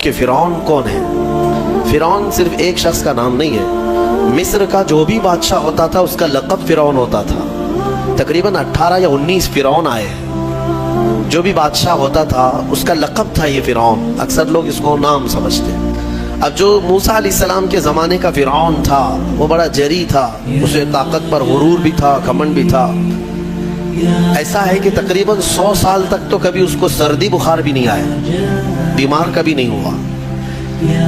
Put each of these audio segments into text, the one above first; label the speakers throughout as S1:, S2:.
S1: کہ فرعون کون ہے۔ فرعون صرف ایک شخص کا نام نہیں ہے، مصر کا جو بھی بادشاہ ہوتا تھا اس کا لقب فرعون ہوتا تھا۔ تقریباً 18 یا 19 فرعون آئے، جو بھی بادشاہ ہوتا تھا اس کا لقب تھا یہ فرعون، اکثر لوگ اس کو نام سمجھتے ہیں۔ اب جو موسیٰ علیہ السلام کے زمانے کا فرعون تھا وہ بڑا جری تھا، اسے طاقت پر غرور بھی تھا، گھمنڈ بھی تھا۔ ایسا ہے کہ تقریباً 100 سال تک تو کبھی اس کو سردی بخار بھی نہیں آیا، بیمار کبھی نہیں ہوا۔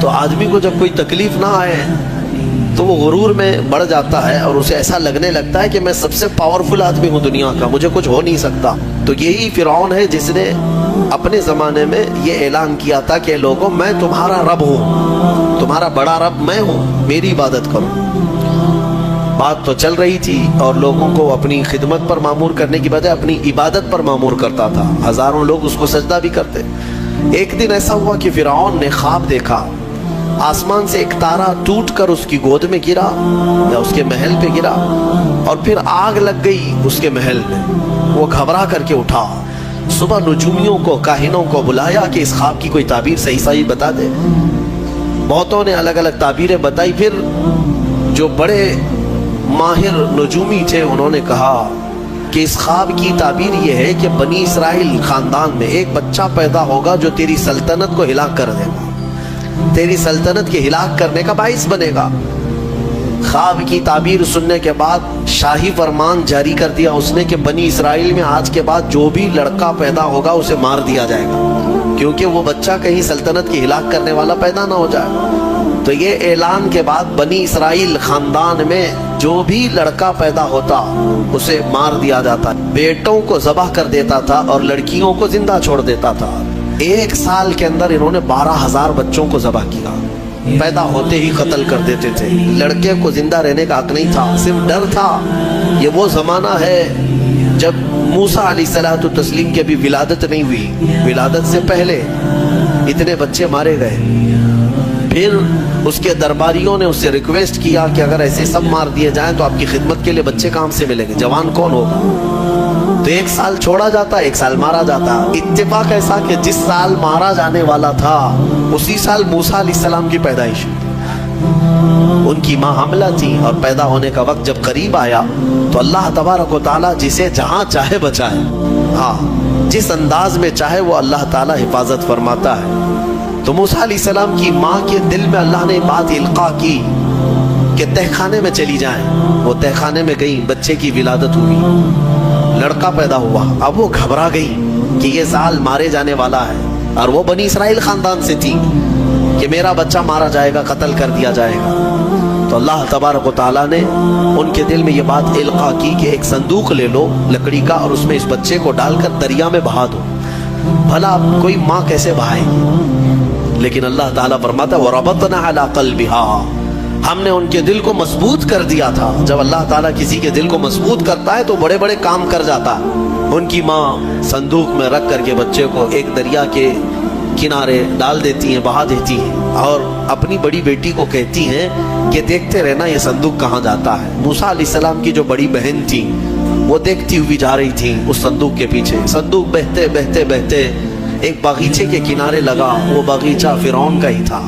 S1: تو آدمی کو جب کوئی تکلیف نہ آئے تو وہ غرور میں بڑھ جاتا ہے اور اسے ایسا لگنے لگتا ہے کہ میں سب سے پاورفل آدمی ہوں دنیا کا، مجھے کچھ ہو نہیں سکتا۔ تو یہی فرعون ہے جس نے اپنے زمانے میں یہ اعلان کیا تھا کہ لوگوں میں تمہارا رب ہوں، تمہارا بڑا رب میں ہوں، میری عبادت کرو۔ بات تو چل رہی تھی اور لوگوں کو اپنی خدمت پر معمور کرنے کی بجائے اپنی عبادت پر معمور کرتا تھا، ہزاروں لوگ اس کو سجدہ بھی کرتے۔ ایک دن ایسا ہوا کہ فرعون نے خواب دیکھا، آسمان سے ایک تارا ٹوٹ کر اس کی گود میں گرا یا اس کے محل پہ گرا اور پھر آگ لگ گئی اس کے محل میں۔ وہ گھبرا کر کے اٹھا، صبح نجومیوں کو، کاہنوں کو بلایا کہ اس خواب کی کوئی تعبیر صحیح بتا دے۔ بہتوں نے الگ الگ تعبیریں بتائی، پھر جو بڑے ماہر نجومی تھے انہوں نے کہا کہ اس خواب کی تعبیر یہ ہے کہ بنی اسرائیل خاندان میں ایک بچہ پیدا ہوگا جو تیری سلطنت کو ہلاک کر دے گا، تیری سلطنت کے ہلاک کرنے کا باعث بنے گا۔ خواب کی تعبیر سننے کے بعد شاہی فرمان جاری کر دیا اس نے کہ بنی اسرائیل میں آج کے بعد جو بھی لڑکا پیدا ہوگا اسے مار دیا جائے گا، کیونکہ وہ بچہ کہیں سلطنت کی ہلاک کرنے والا پیدا نہ ہو جائے۔ تو یہ اعلان کے بعد بنی اسرائیل خاندان میں جو بھی لڑکا پیدا ہوتا اسے مار دیا جاتا، بیٹوں کو ذبح کر دیتا تھا اور لڑکیوں کو زندہ چھوڑ دیتا تھا۔ 1 سال کے اندر انہوں نے 12,000 بچوں کو ذبح کیا، پیدا ہوتے ہی قتل کر دیتے تھے۔ لڑکے کو زندہ رہنے کا حق نہیں تھا، صرف ڈر تھا۔ یہ وہ زمانہ ہے جب موسیٰ علیہ الصلوۃ والتسلیم کی ابھی ولادت نہیں ہوئی، ولادت سے پہلے اتنے بچے مارے گئے۔ پھر اس کے درباریوں نے اس سے ریکویسٹ کیا کہ اگر ایسے سب مار دیے جائیں تو آپ کی خدمت کے لیے بچے کہاں سے ملیں گے، جوان کون ہوگا؟ تو 1 سال چھوڑا جاتا، 1 سال مارا جاتا۔ اتفاق ایسا کہ جس سال مارا جانے والا تھا اسی سال موسیٰ علیہ السلام کی پیدائش ہوئی۔ ان کی ماں حاملہ تھی اور پیدا ہونے کا وقت جب قریب آیا تو اللہ تبارک و تعالیٰ جسے جہاں چاہے بچائے، ہاں جس انداز میں چاہے وہ اللہ تعالیٰ حفاظت فرماتا ہے۔ تو موسیٰ علیہ السلام کی ماں کے دل میں اللہ نے بات القاء کی کہ تہ خانے میں چلی جائیں۔ وہ تہ خانے میں گئی، بچے کی ولادت ہوئی، لڑکا پیدا ہوا۔ اب وہ گھبرا گئی کہ یہ سال مارے جانے والا ہے، اور وہ بنی اسرائیل خاندان سے تھی کہ میرا بچہ مارا جائے گا، قتل کر دیا جائے گا۔ تو اللہ تبارک و تعالیٰ نے ان کے دل میں یہ بات القاء کی کہ ایک صندوق لے لو لکڑی کا اور اس میں اس بچے کو ڈال کر دریا میں بہا دو۔ بھلا کوئی ماں کیسے بہائے گی؟ لیکن اللہ تعالیٰ فرماتا ہے وَرَبَطْنَا عَلَىٰ قَلْبِهَا، ہم نے ان کے دل کو مضبوط کر دیا تھا۔ جب اللہ تعالیٰ کسی کے دل کو مضبوط کرتا ہے تو بڑے بڑے کام کر جاتا ہے۔ ان کی ماں صندوق میں رکھ کر کے بچے کو ایک دریا کے کنارے ڈال دیتی ہیں، بہا دیتی ہیں، اور اپنی بڑی بیٹی کو کہتی ہیں کہ دیکھتے رہنا یہ صندوق کہاں جاتا ہے۔ موسیٰ علیہ السلام کی جو بڑی بہن تھی وہ دیکھتی ہوئی جا رہی تھی اس صندوق کے پیچھے۔ صندوق بہتے بہتے بہتے ایک باغیچے کے کنارے لگا، وہ باغیچہ فرعون کا ہی تھا،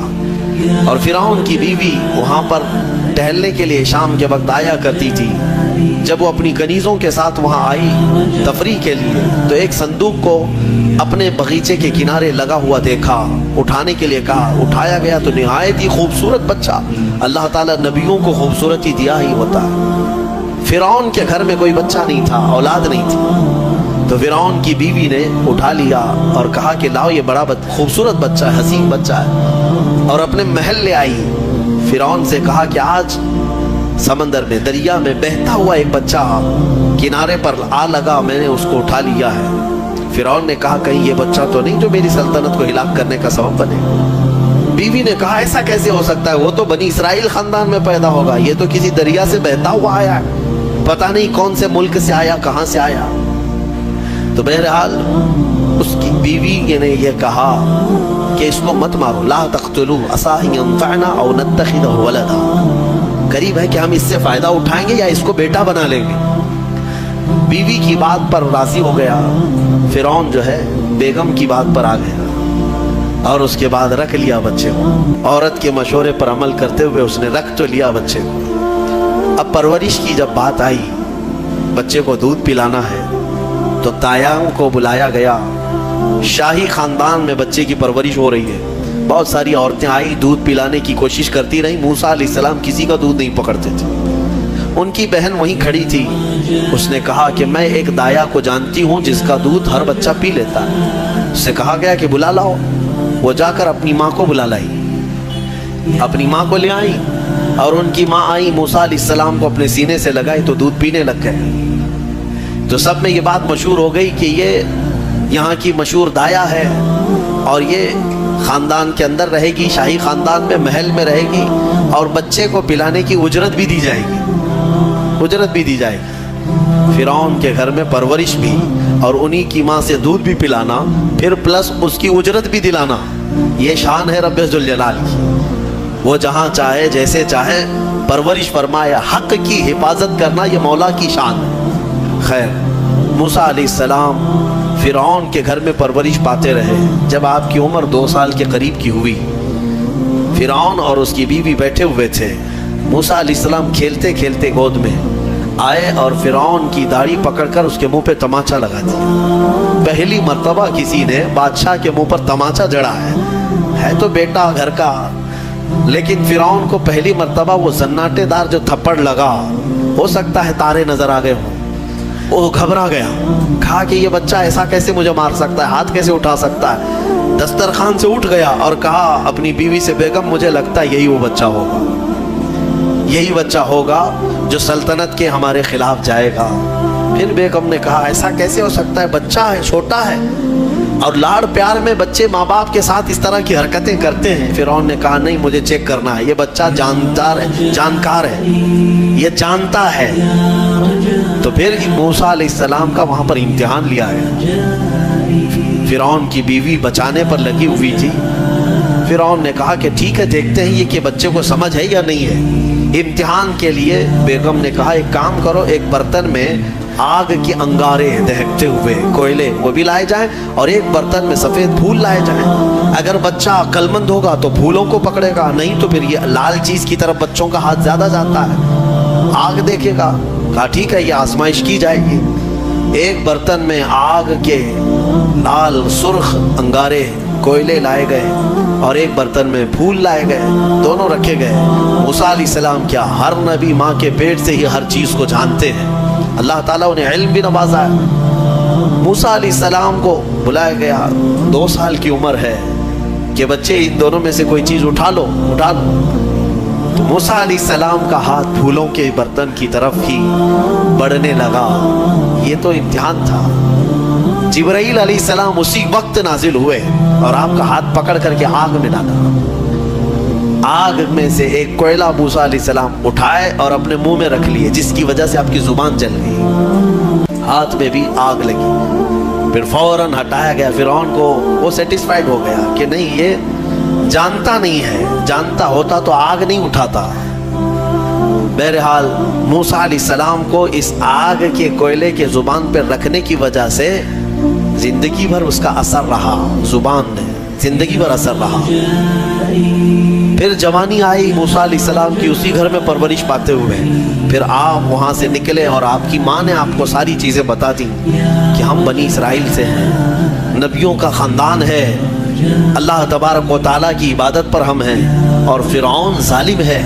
S1: اور فرعون کی بیوی وہاں پر ٹہلنے کے لیے شام کے وقت آیا کرتی تھی۔ جب وہ اپنی کنیزوں کے ساتھ وہاں آئی تفریح کے لیے تو ایک صندوق کو اپنے باغیچے کے کنارے لگا ہوا دیکھا، اٹھانے کے لیے کہا، اٹھایا گیا تو نہایت ہی خوبصورت بچہ۔ اللہ تعالیٰ نبیوں کو خوبصورتی دیا ہی ہوتا ہے۔ فرعون کے گھر میں کوئی بچہ نہیں تھا، اولاد نہیں تھی، تو فرعون کی بیوی نے اٹھا لیا اور کہا کہ لاؤ یہ بڑا خوبصورت بچہ ہے، حسین بچہ ہے، اور اپنے محل لے آئی۔ فرعون سے کہا کہ آج سمندر میں، دریا میں بہتا ہوا ایک بچہ کنارے پر آ لگا، میں نے اس کو اٹھا لیا ہے۔ فرعون نے کہا کہیں یہ بچہ تو نہیں جو میری سلطنت کو ہلاک کرنے کا سبب بنے۔ بیوی نے کہا ایسا کیسے ہو سکتا ہے، وہ تو بنی اسرائیل خاندان میں پیدا ہوگا، یہ تو کسی دریا سے بہتا ہوا آیا ہے، پتہ نہیں کون سے ملک سے آیا، کہاں سے آیا۔ تو بہرحال اس کی بیوی نے یہ کہا کہ اس کو مت مارو، لا تقتلوه عسى ان ينفعنا او نتخذه ولدا، قریب ہے کہ ہم اس سے فائدہ اٹھائیں گے یا اس کو بیٹا بنا لیں گے۔ بیوی کی بات پر راضی ہو گیا، فرعون جو ہے بیگم کی بات پر آ گیا۔ اور اس کے بعد رکھ لیا بچے کو. عورت کے مشورے پر عمل کرتے ہوئے اس نے رکھ تو لیا بچے کو. اب پرورش کی جب بات آئی، بچے کو دودھ پلانا ہے، تو تایاں کو بلایا گیا. شاہی خاندان میں بچے کی پرورش ہو رہی ہے. بہت ساری عورتیں آئی، دودھ پلانے کی کوشش کرتی رہی. موسیٰ علیہ السلام کسی کا دودھ نہیں پکڑتے تھے. ان کی بہن وہیں کھڑی تھی. اس نے کہا کہ میں ایک دایا کو جانتی ہوں جس کا دودھ ہر بچہ پی لیتا ہے. اس سے کہا گیا کہ بلا لاؤ. وہ جا کر اپنی ماں کو بلا لائی، اپنی ماں کو لے آئی، اور ان کی ماں آئی، موسیٰ علیہ السلام کو اپنے سینے سے لگائی تو دودھ پینے لگ گئے. تو سب میں یہ بات مشہور ہو گئی کہ یہ یہاں کی مشہور دایا ہے، اور یہ خاندان کے اندر رہے گی، شاہی خاندان میں محل میں رہے گی، اور بچے کو پلانے کی اجرت بھی دی جائے گی. اجرت بھی دی جائے گی. فرعون کے گھر میں پرورش بھی، اور انہی کی ماں سے دودھ بھی پلانا، پھر پلس اس کی اجرت بھی دلانا. یہ شان ہے رب ذوالجلال کی. وہ جہاں چاہے جیسے چاہے پرورش فرمائے. حق کی حفاظت کرنا یہ مولا کی شان ہے. خیر، موسیٰ علیہ السلام فرعون کے گھر میں پرورش پاتے رہے. جب آپ کی عمر 2 سال کے قریب کی ہوئی، فرعون اور اس کی بیوی بیٹھے ہوئے تھے. موسیٰ علیہ السلام کھیلتے کھیلتے گود میں آئے اور فرعون کی داڑھی پکڑ کر اس کے منہ پہ تماچا لگا دیا. پہلی مرتبہ کسی نے بادشاہ کے منہ پر تماچا جڑا ہے تو بیٹا گھر کا، لیکن فرعون کو پہلی مرتبہ وہ زناٹے دار جو تھپڑ لگا، ہو سکتا ہے تارے نظر آ گئے ہوں، وہ گھبرا گیا. کہا کہ یہ بچہ ایسا کیسے مجھے مار سکتا ہے، ہاتھ کیسے اٹھا سکتا ہے. دسترخوان سے اٹھ گیا اور کہا اپنی بیوی سے، بیگم مجھے لگتا ہے یہی وہ بچہ ہوگا، یہی بچہ ہوگا جو سلطنت کے ہمارے خلاف جائے گا. پھر بیگم نے کہا ایسا کیسے ہو سکتا ہے، بچہ ہے، چھوٹا ہے. اور لاڑ پیار میں بچے ماں باپ کے ساتھ اس طرح کی حرکتیں کرتے ہیں. فرعون نے کہا نہیں، مجھے چیک کرنا ہے، یہ بچہ جانکار ہے، یہ جانتا ہے. تو پھر موسیٰ علیہ السلام کا وہاں پر امتحان لیا ہے. فرعون کی بیوی بچانے پر لگی ہوئی تھی. فرعون نے کہا کہ ٹھیک ہے، دیکھتے ہیں یہ کہ بچے کو سمجھ ہے یا نہیں ہے. امتحان کے لیے بیگم نے کہا ایک کام کرو، ایک برتن میں آگ کی انگارے دہکتے ہوئے کوئلے وہ بھی لائے جائیں، اور ایک برتن میں سفید پھول لائے جائیں. اگر بچہ عقل مند ہوگا تو پھولوں کو پکڑے گا، نہیں تو پھر یہ لال چیز کی طرف بچوں کا ہاتھ زیادہ جاتا ہے، آگ دیکھے گا. کہا ٹھیک ہے، یہ آزمائش کی جائے گی. ایک برتن میں آگ کے لال سرخ انگارے کوئلے لائے گئے، اور ایک برتن میں پھول لائے گئے، دونوں رکھے گئے. موسیٰ علیہ السلام کیا، ہر نبی ماں کے پیٹ سے ہی ہر چیز کو جانتے ہیں. اللہ تعالیٰ انہیں علم بھی نوازا ہے. موسیٰ علیہ السلام کو بلایا گیا. 2 سال کی عمر ہے کہ بچے ان دونوں میں سے کوئی چیز اٹھا لو. تو موسیٰ علیہ السلام کا ہاتھ پھولوں کے برتن کی طرف ہی بڑھنے لگا. یہ تو امتحان تھا. جبرائیل علیہ السلام اسی وقت نازل ہوئے اور آپ کا ہاتھ پکڑ کر کے آگ میں ڈالا. آگ میں سے ایک کوئلہ موسیٰ علیہ السلام اٹھائے اور اپنے منہ میں رکھ لیے، جس کی وجہ سے آپ کی زبان جل گئی، ہاتھ میں بھی آگ لگی. پھر فوراً ہٹایا گیا. فرعون کو وہ سیٹسفائیڈ ہو گیا کہ نہیں، یہ جانتا نہیں ہے، جانتا ہوتا تو آگ نہیں اٹھاتا. بہرحال موسیٰ علیہ السلام کو اس آگ کے کوئلے کے زبان پر رکھنے کی وجہ سے زندگی بھر اس کا اثر رہا. زبان نے زندگی بھر اثر رہا. پھر جوانی آئی موسیٰ علیہ السلام کی اسی گھر میں پرورش پاتے ہوئے. پھر آپ وہاں سے نکلے اور آپ کی ماں نے آپ کو ساری چیزیں بتا دیں کہ ہم بنی اسرائیل سے ہیں، نبیوں کا خاندان ہے، اللہ تبارک و تعالیٰ کی عبادت پر ہم ہیں، اور فرعون ظالم ہے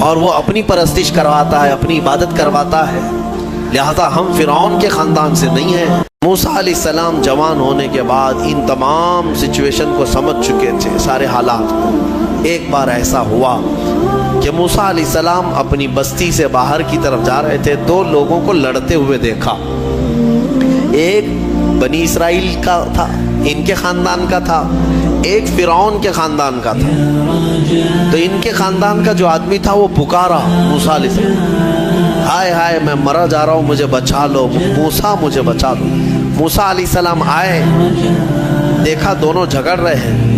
S1: اور وہ اپنی پرستش کرواتا ہے، اپنی عبادت کرواتا ہے، لہذا ہم فرعون کے خاندان سے نہیں ہیں. موسیٰ علیہ السلام جوان ہونے کے بعد ان تمام سچویشن کو سمجھ چکے تھے، سارے حالات کو. ایک بار ایسا ہوا کہ موسیٰ علیہ السلام اپنی بستی سے باہر کی طرف جا رہے تھے. 2 لوگوں کو لڑتے ہوئے دیکھا. ایک بنی اسرائیل کا تھا، ان کے خاندان کا تھا، ایک فرعون کے خاندان کا تھا. تو ان کے خاندان کا جو آدمی تھا وہ پکارا موسیٰ علیہ السلام، ہائے ہائے میں مرا جا رہا ہوں، مجھے بچا لو، موسیٰ مجھے بچا دو. موسیٰ علیہ السلام آئے، دیکھا دونوں جھگڑ رہے ہیں.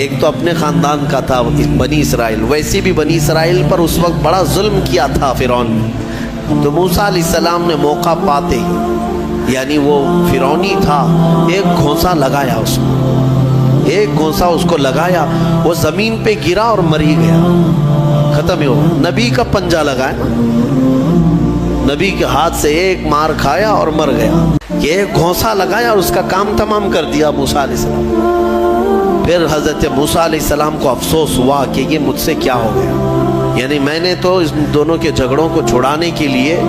S1: ایک تو اپنے خاندان کا تھا بنی اسرائیل، ویسے بھی بنی اسرائیل پر اس وقت بڑا ظلم کیا تھا فرعون نے. تو موسیٰ علیہ السلام نے موقع پاتے ہی، یعنی وہ فرعونی تھا، ایک گھونسا لگایا اس کو. ایک گھونسا اس کو لگایا، وہ زمین پہ گرا اور مر ہی گیا، ختم ہی ہو۔ نبی کا پنجہ لگایا، نبی کے ہاتھ سے ایک مار کھایا اور مر گیا۔ یہ ایک گھونسا لگایا اور اس کا کام تمام کر دیا موسیٰ علیہ السلام۔ پھر حضرت موسیٰ علیہ السلام کو افسوس ہوا کہ یہ مجھ سے کیا ہو گیا، یعنی میں نے تو اس دونوں کے جھگڑوں کو چھڑانے کے لیے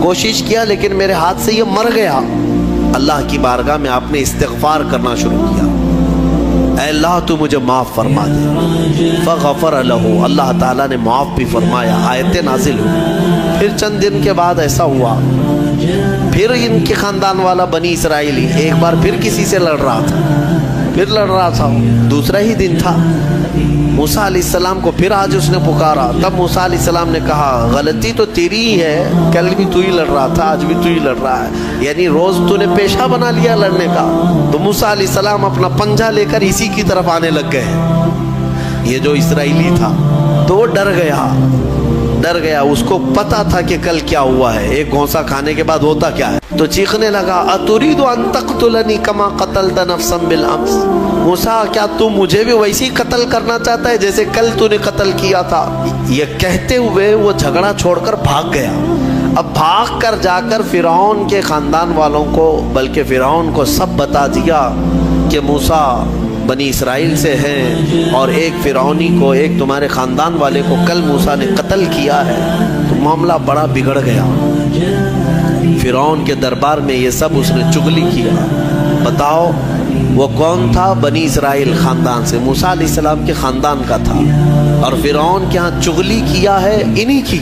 S1: کوشش کیا، لیکن میرے ہاتھ سے یہ مر گیا۔ اللہ کی بارگاہ میں آپ نے استغفار کرنا شروع کیا، اے اللہ تو مجھے معاف فرما دے۔ فغفر لہ، اللہ تعالیٰ نے معاف بھی فرمایا، آیتیں نازل ہوئی۔ پھر چند دن کے بعد ایسا ہوا، پھر ان کے خاندان والا بنی اسرائیلی ایک بار پھر کسی سے لڑ رہا تھا، دوسرا ہی دن تھا۔ موسیٰ علیہ السلام کو پھر آج اس نے پکارا، تب موسیٰ علیہ السلام نے کہا غلطی تو تیری ہی ہے، کل بھی تو ہی لڑ رہا تھا، آج بھی تو ہی لڑ رہا ہے، یعنی روز تو نے پیشہ بنا لیا لڑنے کا۔ تو موسیٰ علیہ السلام اپنا پنجہ لے کر اسی کی طرف آنے لگ گئے۔ یہ جو اسرائیلی تھا تو وہ ڈر گیا، اس کو پتا تھا کہ کل کیا ہوا ہے، ایک گھونسا کھانے کے بعد ہوتا کیا ہے، تو چیخنے لگا اتريد ان تقتلني كما قتلت نفسا بالامس، موسیٰ کیا تو مجھے بھی ویسے ہی قتل کرنا چاہتا ہے جیسے کل تو نے قتل کیا تھا؟ یہ کہتے ہوئے وہ جھگڑا چھوڑ کر بھاگ گیا۔ اب بھاگ کر جا کر فرعون کے خاندان والوں کو، بلکہ فرعون کو سب بتا دیا کہ موسیٰ بنی اسرائیل سے ہیں اور ایک فرعونی کو، ایک تمہارے خاندان والے کو کل موسیٰ نے قتل کیا ہے۔ تو معاملہ بڑا بگڑ گیا، فرعون کے دربار میں یہ سب اس نے چغلی کیا۔ بتاؤ وہ کون تھا؟ بنی اسرائیل خاندان سے، موسیٰ علیہ السلام کے خاندان کا تھا، اور فرعون کے ہاں چغلی کیا ہے انہی کی،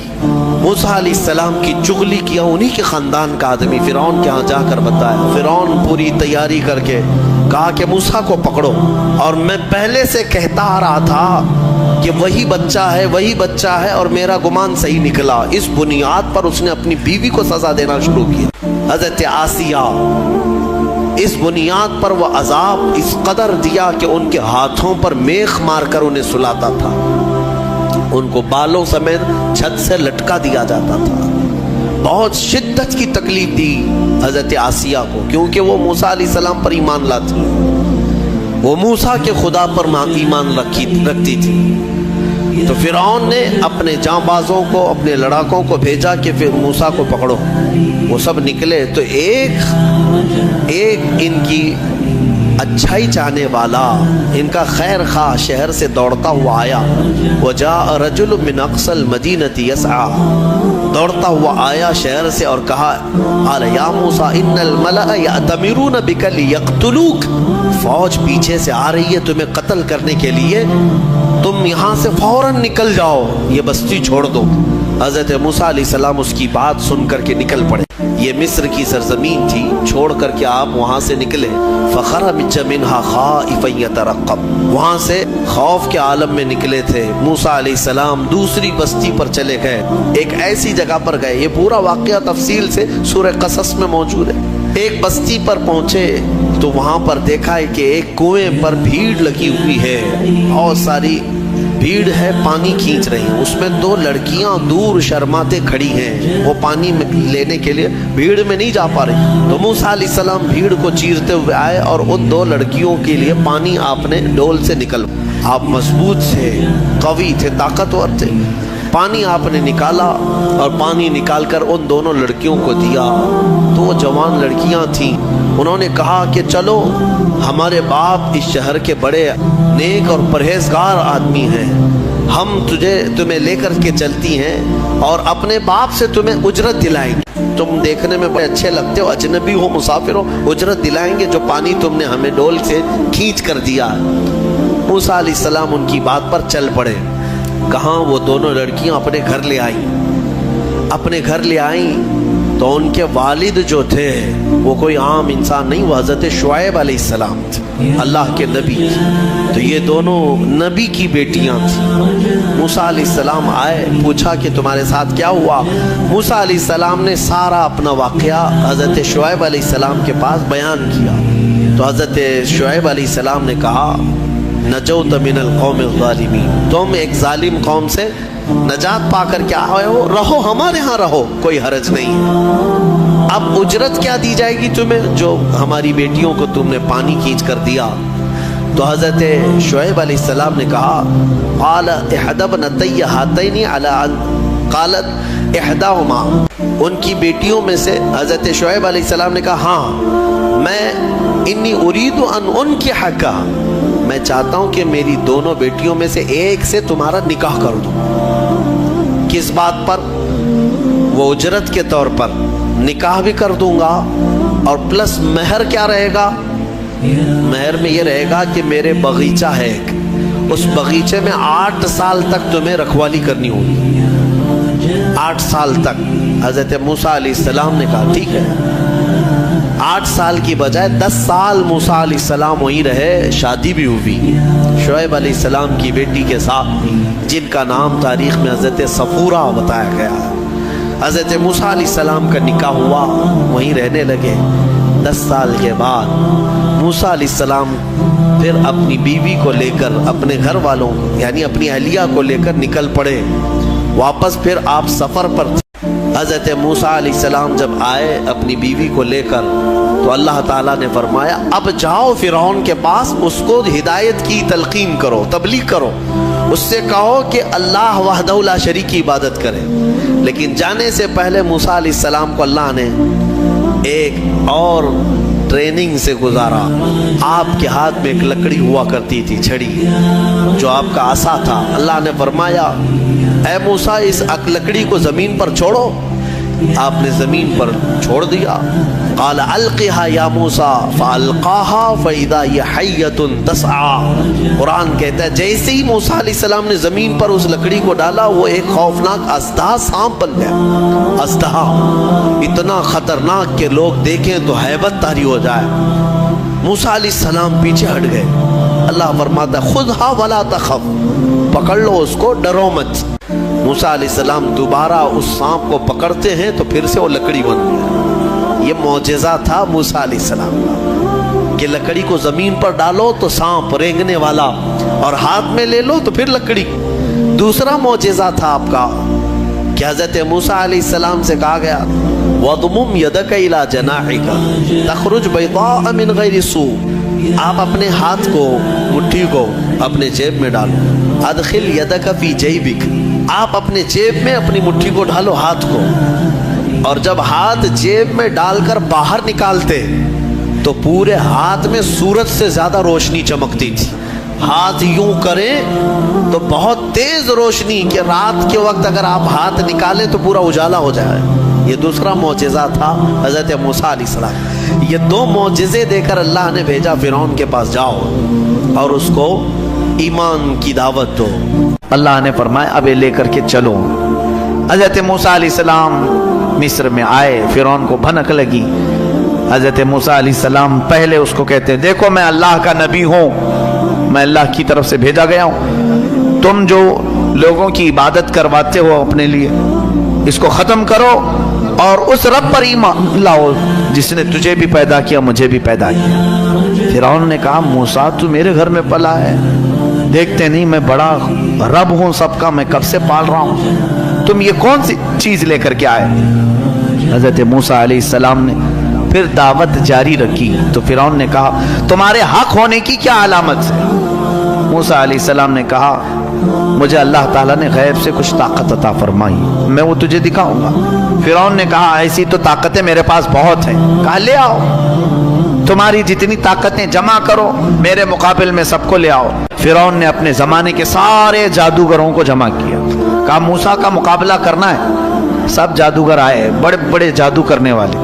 S1: موسیٰ علیہ السلام کی چغلی کیا انہی کے خاندان کا آدمی فرعون کے ہاں جا کر بتایا۔ فرعون پوری تیاری کر کے کہا کہ موسیٰ کو پکڑو، اور میں پہلے سے کہتا آ رہا تھا کہ وہی بچہ ہے اور میرا گمان صحیح نکلا۔ اس بنیاد پر اس نے اپنی بیوی کو سزا دینا شروع کیا، حضرت آسیہ۔ اس بنیاد پر وہ عذاب اس قدر دیا کہ ان کے ہاتھوں پر میخ مار کر انہیں سلاتا تھا، ان کو بالوں سمیت چھت سے لٹکا دیا جاتا تھا۔ بہت شدت کی تکلیف دی حضرت آسیہ کو، کیونکہ وہ موسیٰ علیہ السلام پر ایمان لاتی، وہ موسیٰ کے خدا پر ایمان رکھتی تھی۔ تو فرعون نے اپنے جانبازوں کو، اپنے لڑاکوں کو بھیجا کہ پھر موسیٰ کو پکڑو۔ وہ سب نکلے تو ایک ان کی اچھائی چاہنے والا، ان کا خیر خواہ شہر سے دوڑتا ہوا آیا، وجاء رجل من اقصى المدینة يسعى، دوڑتا ہوا آیا شہر سے اور کہا قال یا موسیٰ ان الملأ یأتمرون بک لیقتلوک، فوج پیچھے سے آ رہی ہے تمہیں قتل کرنے کے لیے، تم یہاں سے فوراً نکل جاؤ، یہ بستی چھوڑ دو۔ حضرت موسیٰ علیہ السلام اس کی بات سن کر کے نکل پڑے۔ یہ مصر کی سرزمین تھی، چھوڑ کر کے آپ وہاں سے نکلے۔ فخرج منها خائفا يترقب، وہاں سے خوف کے عالم میں نکلے تھے۔ موسیٰ علیہ السلام دوسری بستی پر چلے گئے، ایک ایسی جگہ پر گئے، یہ پورا واقعہ تفصیل سے سورہ قصص میں موجود ہے۔ ایک بستی پر پہنچے تو وہاں پر دیکھا ہے کہ ایک کنویں پر بھیڑ لگی ہوئی ہے، بہت ساری بھیڑ ہے، پانی کھینچ رہی ہیں، اس میں دو لڑکیاں دور شرماتے کھڑی ہیں، وہ پانی لینے کے لیے بھیڑ میں نہیں جا پا رہی۔ تو موسیٰ علیہ السلام بھیڑ کو چیرتے ہوئے آئے اور ان دو لڑکیوں کے لیے پانی آپ نے ڈول سے نکل، آپ مضبوط تھے، قوی تھے، طاقتور تھے، پانی آپ نے نکالا اور پانی نکال کر ان دونوں لڑکیوں کو دیا۔ تو وہ جوان لڑکیاں تھیں، انہوں نے کہا کہ چلو ہمارے باپ اس شہر کے بڑے نیک اور پرہیزگار آدمی ہیں، ہم تمہیں لے کر کے چلتی ہیں اور اپنے باپ سے تمہیں اجرت دلائیں گے، تم دیکھنے میں بڑے اچھے لگتے ہو، اجنبی ہو، مسافر ہو، اجرت دلائیں گے جو پانی تم نے ہمیں ڈول سے کھینچ کر دیا۔ موسیٰ علیہ السلام ان کی بات پر چل پڑے۔ کہاں وہ دونوں لڑکیاں اپنے گھر لے آئیں تو ان کے والد جو تھے وہ کوئی عام انسان نہیں، وہ حضرت شعیب علیہ السلام تھے، اللہ کے نبی تھے۔ تو یہ دونوں نبی کی بیٹیاں تھیں۔ موسیٰ علیہ السلام آئے، پوچھا کہ تمہارے ساتھ کیا ہوا؟ موسیٰ علیہ السلام نے سارا اپنا واقعہ حضرت شعیب علیہ السلام کے پاس بیان کیا۔ تو حضرت شعیب علیہ السلام نے کہا نجوت من القوم الظالمین، تم ایک ظالم قوم سے نجات پا کر کے آئے ہو، رہو ہمارے ہاں، رہو، کوئی حرج نہیں ہے۔ اب اجرت کیا دی جائے گی تمہیں جو ہماری بیٹیوں کو تم نے پانی کھینچ کر دیا؟ تو حضرت شعیب علیہ السلام نے کہا قال احدى ابنتي هاتين على ان قالت احداهما، ان کی بیٹیوں میں سے حضرت شعیب علیہ السلام نے کہا ہاں میں انی اريد ان انكحك، میں چاہتا ہوں کہ میری دونوں بیٹیوں میں سے ایک سے تمہارا نکاح کر دوں۔ کس بات پر؟ وہ اجرت کے طور پر نکاح بھی کر دوں گا، اور پلس مہر کیا رہے گا؟ مہر میں یہ رہے گا کہ میرے باغیچہ ہے ایک، اس باغیچے میں 8 سال تک تمہیں رکھوالی کرنی ہوگی، 8 سال تک۔ حضرت موسیٰ علیہ السلام نے کہا ٹھیک ہے۔ 8 سال کی بجائے 10 سال موسیٰ علیہ السلام وہیں رہے، شادی بھی ہوئی شعیب علیہ السلام کی بیٹی کے ساتھ، جن کا نام تاریخ میں حضرت صفورہ بتایا گیا ہے۔ حضرت موسیٰ علیہ السلام کا نکاح ہوا، وہیں رہنے لگے۔ 10 سال کے بعد موسیٰ علیہ السلام پھر اپنی بیوی کو لے کر، اپنے گھر والوں یعنی اپنی اہلیہ کو لے کر نکل پڑے واپس۔ پھر آپ سفر پر تھے۔ حضرت موسیٰ علیہ السلام جب آئے اپنی بیوی کو لے کر، تو اللہ تعالیٰ نے فرمایا اب جاؤ فرعون کے پاس، اس کو ہدایت کی تلقین کرو، تبلیغ کرو، اس سے کہو کہ اللہ وحدہ لا شریک کی عبادت کرے۔ لیکن جانے سے پہلے موسیٰ علیہ السلام کو اللہ نے ایک اور ٹریننگ سے گزارا۔ آپ کے ہاتھ میں ایک لکڑی ہوا کرتی تھی، چھڑی، جو آپ کا عصا تھا۔ اللہ نے فرمایا اے موسیٰ اس لکڑی کو زمین پر چھوڑو۔ آپ نے زمین پر چھوڑ دیا۔ قال القها یا موسیٰ فالقاها فاذا هي حیۃ تسعى۔ قرآن کہتا ہے جیسے ہی موسیٰ علیہ السلام نے زمین پر اس لکڑی کو ڈالا، وہ ایک خوفناک اژدہا سانپ بن گیا۔ اژدہا اتنا خطرناک کہ لوگ دیکھیں تو ہیبت طاری ہو جائے۔ موسیٰ علیہ السلام پیچھے ہٹ گئے۔ اللہ فرماتا ہے خذها ولا تخف، پکڑ لو اس کو، ڈرو مت۔ موسیٰ علیہ السلام دوبارہ اس سانپ کو پکڑتے ہیں تو پھر سے وہ لکڑی بن گیا۔ یہ معجزہ تھا موسیٰ علیہ السلام کا کہ لکڑی کو زمین پر ڈالو تو سانپ رینگنے والا، اور ہاتھ میں لے لو تو پھر لکڑی۔ دوسرا معجزہ تھا آپ کا کہ حضرت موسیٰ علیہ السلام سے کہا گیا وَضْمُمْ يَدَكَ إِلَى جَنَاحِكَ تَخْرُجْ بَيْضَاءَ مِنْ غَيْرِ سُوءٍ، آپ اپنے ہاتھ کو، مٹھی کو اپنے جیب میں ڈالو۔ اَدْخِلْ يَدَكَ فِي جَيْبِكَ، آپ اپنے جیب میں اپنی مٹھی کو ڈالو، ہاتھ کو، اور جب ہاتھ جیب میں ڈال کر باہر نکالتے تو پورے ہاتھ میں سورج سے زیادہ روشنی چمکتی تھی۔ ہاتھ یوں کریں تو بہت تیز روشنی کہ رات کے وقت اگر آپ ہاتھ نکالیں تو پورا اجالا ہو جائے۔ یہ دوسرا معجزہ تھا حضرت موسیٰ علیہ السلام۔ یہ 2 معجزے دے کر اللہ نے بھیجا فرعون کے پاس، جاؤ اور اس کو ایمان کی دعوت دو۔ اللہ نے فرمایا اب لے کر کے چلو۔ حضرت موسیٰ علیہ السلام مصر میں آئے، فرعون کو بھنک لگی۔ حضرت موسیٰ علیہ السلام پہلے اس کو کہتے ہیں دیکھو میں اللہ کا نبی ہوں، میں اللہ کی طرف سے بھیجا گیا ہوں، تم جو لوگوں کی عبادت کرواتے ہو اپنے لیے اس کو ختم کرو اور اس رب پر ایمان لاؤ جس نے تجھے بھی پیدا کیا مجھے بھی پیدا کیا۔ فرعون نے کہا موسیٰ تو میرے گھر میں پلا ہے، دیکھتے نہیں میں بڑا رب ہوں سب کا، میں کب سے پال رہا ہوں، تم یہ کون سی چیز لے کر کے آئے؟ حضرت موسیٰ علیہ السلام نے پھر دعوت جاری رکھی تو فرعون نے کہا تمہارے حق ہونے کی کیا علامت ہے؟ موسیٰ علیہ السلام نے کہا مجھے اللہ تعالیٰ نے غیب سے کچھ طاقت عطا فرمائی، میں وہ تجھے دکھاؤں گا۔ فرعون نے کہا ایسی تو طاقتیں میرے پاس بہت ہیں۔ کہا لے آؤ، تمہاری جتنی طاقتیں جمع کرو میرے مقابل میں سب کو لے آؤ۔ فرعون نے اپنے زمانے کے سارے جادوگروں کو جمع کیا، کہا موسیٰ کا مقابلہ کرنا ہے۔ سب جادوگر آئے، بڑے بڑے جادو کرنے والے،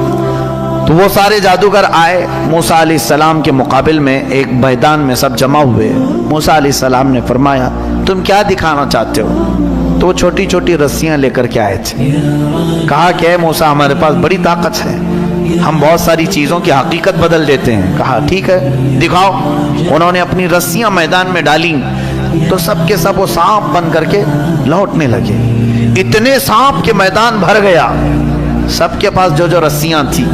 S1: تو وہ سارے جادوگر آئے موسیٰ علیہ السلام کے مقابل میں ایک میدان میں سب جمع ہوئے۔ موسیٰ علیہ السلام نے فرمایا تم کیا دکھانا چاہتے ہو؟ تو وہ چھوٹی چھوٹی رسیاں لے کر کے آئے تھے۔ کہا کہ اے موسیٰ ہمارے پاس بڑی طاقت ہے، ہم بہت ساری چیزوں کی حقیقت بدل دیتے ہیں۔ کہا ٹھیک ہے دکھاؤ۔ انہوں نے اپنی رسیاں میدان میں ڈالیں تو سب کے سب وہ سانپ بن کر کے لوٹنے لگے۔ اتنے سانپ کے میدان بھر گیا، سب کے پاس جو جو رسیاں تھیں۔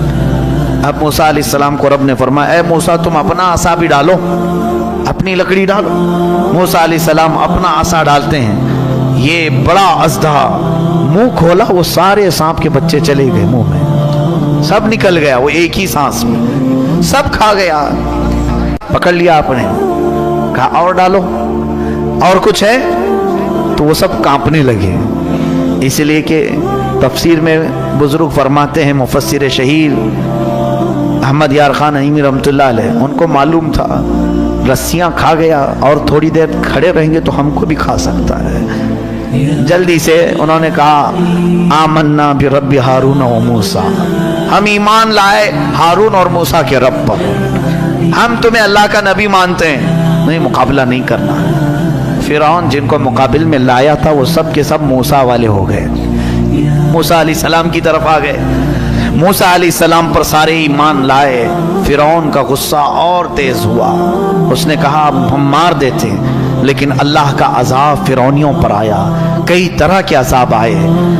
S1: اب موسیٰ علیہ السلام کو رب نے فرمایا اے موسیٰ تم اپنا عصا بھی ڈالو، اپنی لکڑی ڈالو۔ موسیٰ علیہ السلام اپنا عصا ڈالتے ہیں، یہ بڑا اژدہا منہ کھولا، وہ سارے سانپ کے بچے چلے گئے منہ میں، سب نکل گیا، وہ ایک ہی سانس میں سب کھا گیا، پکڑ لیا آپ نے۔
S2: کہا اور ڈالو، اور کچھ ہے؟ تو وہ سب کانپنے لگے. اس لیے کہ تفسیر میں بزرگ فرماتے ہیں، مفسر شہیر احمد یار خان نعیمی رحمۃ اللہ علیہ، ان کو معلوم تھا رسیاں کھا گیا اور تھوڑی دیر کھڑے رہیں گے تو ہم کو بھی کھا سکتا ہے. جلدی سے انہوں نے کہا آمنا برب ہارون و موسیٰ، ہم ایمان لائے ہارون اور موسیٰ کے رب پر، ہم تمہیں اللہ کا نبی مانتے ہیں، نہیں مقابلہ نہیں کرنا. فرعون جن کو مقابل میں لایا تھا وہ سب کے سب موسیٰ والے ہو گئے، موسیٰ علیہ السلام کی طرف آ گئے. موسیٰ علیہ السلام پر سارے ایمان لائے. فرعون کا غصہ اور تیز ہوا، اس نے کہا اب ہم مار دیتے، لیکن اللہ کا عذاب فرعونیوں پر آیا، کئی طرح کے عذاب آئے.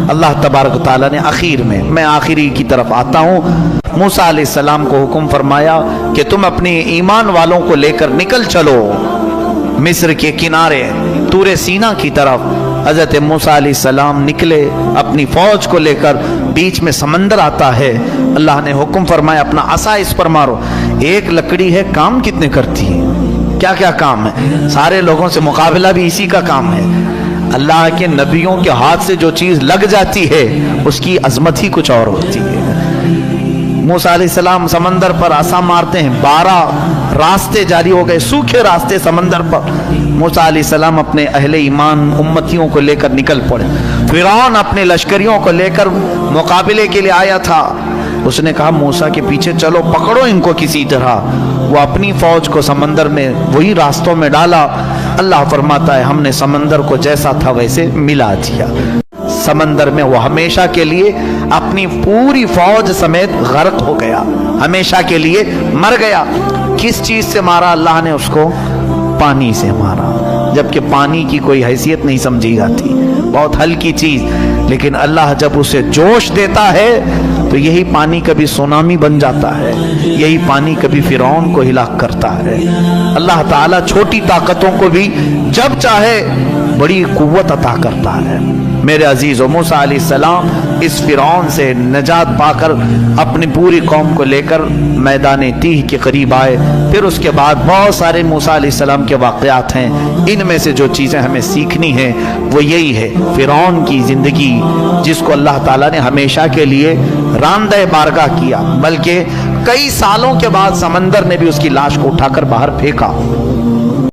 S2: اللہ تبارک و تعالیٰ نے آخر میں آخری کی طرف آتا ہوں، موسیٰ علیہ السلام کو حکم فرمایا کہ تم اپنے ایمان والوں کو لے کر نکل چلو مصر کے کنارے طور سینا کی طرف. حضرت موسیٰ علیہ السلام نکلے اپنی فوج کو لے کر، بیچ میں سمندر آتا ہے. اللہ نے حکم فرمایا اپنا عصا اس پر مارو. ایک لکڑی ہے، کام کتنے کرتی ہے، کیا کیا کام ہے، سارے لوگوں سے مقابلہ بھی اسی کا کام ہے. اللہ کے نبیوں کے ہاتھ سے جو چیز لگ جاتی ہے اس کی عظمت ہی کچھ اور ہوتی ہے. موسیٰ علیہ السلام سمندر پر عصا مارتے ہیں، 12 راستے جاری ہو گئے، سوکھے راستے سمندر پر. موسیٰ علیہ السلام اپنے اہل ایمان امتیوں کو لے کر نکل پڑے. فرعون اپنے لشکریوں کو لے کر مقابلے کے لیے آیا تھا. اس نے کہا موسیٰ کے پیچھے چلو، پکڑو ان کو کسی طرح. وہ اپنی فوج کو سمندر میں وہی راستوں میں ڈالا. اللہ فرماتا ہے ہم نے سمندر کو جیسا تھا ویسے ملا دیا. سمندر میں وہ ہمیشہ کے لیے اپنی پوری فوج سمیت غرق ہو گیا، ہمیشہ کے لیے مر گیا. کس چیز سے مارا اللہ نے اس کو؟ پانی سے مارا، جبکہ پانی کی کوئی حیثیت نہیں سمجھی جاتی، بہت ہلکی چیز، لیکن اللہ جب اسے جوش دیتا ہے تو یہی پانی کبھی سونامی بن جاتا ہے، یہی پانی کبھی فرعون کو ہلاک کرتا ہے. اللہ تعالیٰ چھوٹی طاقتوں کو بھی جب چاہے بڑی قوت عطا کرتا ہے. میرے عزیزو، موسیٰ علیہ السلام اس فرعون سے نجات پا کر اپنی پوری قوم کو لے کر میدان تیہ کے قریب آئے. پھر اس کے بعد بہت سارے موسیٰ علیہ السلام کے واقعات ہیں. ان میں سے جو چیزیں ہمیں سیکھنی ہیں وہ یہی ہے، فرعون کی زندگی جس کو اللہ تعالیٰ نے ہمیشہ کے لیے راندہ بارگاہ کیا، بلکہ کئی سالوں کے بعد سمندر نے بھی اس کی لاش کو اٹھا کر باہر پھینکا.